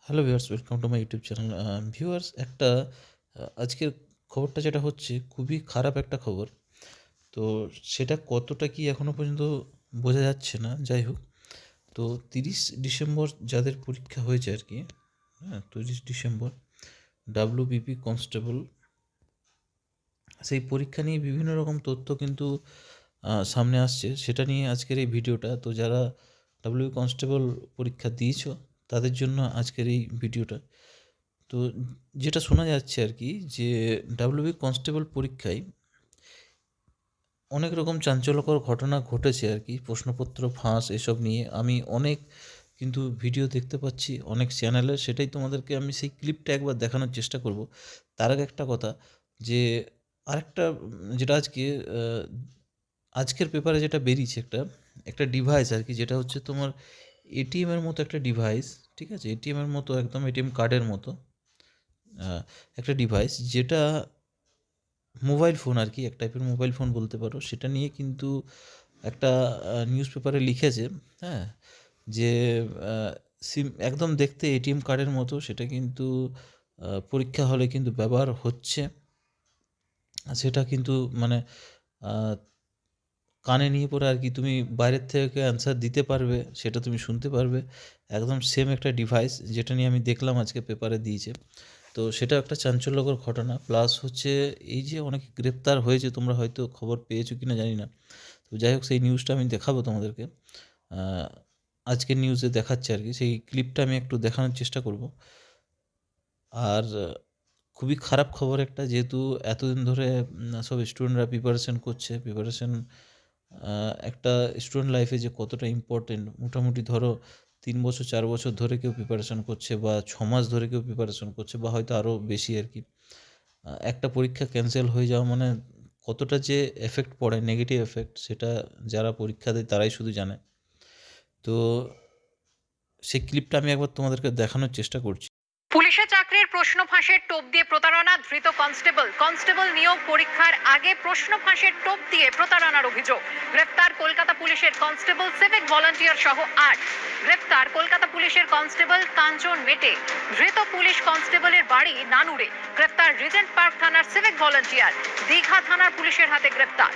Hello viewers, welcome to my YouTube channel. Viewers, একটা আজকের খবরটা যেটা হচ্ছে খুবই খারাপ একটা খবর। তো সেটা কতটা কি এখনও পর্যন্ত বোঝা যাচ্ছে না। যাই হোক, তো 30 ডিসেম্বর যাদের পরীক্ষা হয়েছে আর কি, হ্যাঁ, 30 ডিসেম্বর ডাব্লিউবিপি কনস্টেবল, সেই পরীক্ষা নিয়ে বিভিন্ন রকম তথ্য কিন্তু সামনে আসছে। সেটা নিয়ে আজকের এই ভিডিওটা। তো যারা ডাব্লিউবি কনস্টেবল পরীক্ষা দিয়েছো তাদের জন্য আজকের এই ভিডিওটা। তো যেটা শোনা যাচ্ছে আর কি, যে ডাব্লিউবি কনস্টেবল পরীক্ষায় অনেক রকম চাঞ্চল্যকর ঘটনা ঘটেছে আর কি, প্রশ্নপত্র ফাঁস এসব নিয়ে আমি অনেক কিন্তু ভিডিও দেখতে পাচ্ছি অনেক চ্যানেলে। সেটাই তোমাদেরকে আমি সেই ক্লিপটা একবার দেখানোর চেষ্টা করব। তার আগে একটা কথা, যে আরেকটা যেটা আজকের পেপারে যেটা বেরিয়েছে, একটা একটা ডিভাইস আর কি, যেটা হচ্ছে তোমার এটিএমের মতো একটা ডিভাইস। ঠিক আছে, এটিএমের মতো, একদম এটিএম কার্ডের মতো একটা ডিভাইস, যেটা মোবাইল ফোন আর কি, এক টাইপের মোবাইল ফোন বলতে পারো। সেটা নিয়ে কিন্তু একটা নিউজ পেপারে লিখেছে, হ্যাঁ, যে সিম একদম দেখতে এটিএম কার্ডের মতো, সেটা কিন্তু পরীক্ষা হলে কিন্তু ব্যবহার হচ্ছে। সেটা কিন্তু মানে কানে নিয়ে পড়ে আর কি তুমি বাইরের থেকে অ্যান্সার দিতে পারবে, সেটা তুমি শুনতে পারবে। একদম সেম একটা ডিভাইস, যেটা নিয়ে আমি দেখলাম আজকে পেপারে দিয়েছে। তো সেটা একটা চাঞ্চল্যকর ঘটনা। প্লাস হচ্ছে এই যে অনেকে গ্রেপ্তার হয়েছে, তোমরা হয়তো খবর পেয়েছো কিনা জানি না। তো যাই হোক, সেই নিউজটা আমি দেখাবো তোমাদেরকে। আজকের নিউজে দেখাচ্ছে আর কি, সেই ক্লিপটা আমি একটু দেখানোর চেষ্টা করব। আর খুবই খারাপ খবর একটা, যেহেতু এতদিন ধরে সব স্টুডেন্টরা প্রিপারেশন করছে। একটা স্টুডেন্ট লাইফে যে কতটা ইম্পর্টেন্ট, মোটামুটি ধরো 3 বছর 4 বছর ধরে কেউ প্রিপারেশন করছে, বা 6 মাস ধরে কেউ প্রিপারেশন করছে, বা হয়তো আরও বেশি আর কি। একটা পরীক্ষা ক্যান্সেল হয়ে যাওয়া মানে কতটা যে এফেক্ট পড়ে, নেগেটিভ এফেক্ট, সেটা যারা পরীক্ষা দেয় তারাই শুধু জানে। তো সেই ক্লিপটা আমি একবার তোমাদেরকে দেখানোর চেষ্টা করছি। পুলিশের চাকরির প্রশ্ন ফাঁসের টোপ দিয়ে প্রতারণা, ধৃত কনস্টেবল নিয়োগ পরীক্ষার আগে প্রশ্ন ফাঁসের টোপ দিয়ে প্রতারণার অভিযোগ। গ্রেফতার কলকাতা পুলিশের কনস্টেবল, সিভিক ভলান্টিয়ার সহ 8। গ্রেফতার কলকাতা পুলিশের কনস্টেবল কাঞ্চন মেটে। ধৃত পুলিশ কনস্টেবলের বাড়ি নানুরে। গ্রেফতার রিজেন্ট পার্ক থানার সিভিক ভলান্টিয়ার। দীঘা থানার পুলিশের হাতে গ্রেফতার।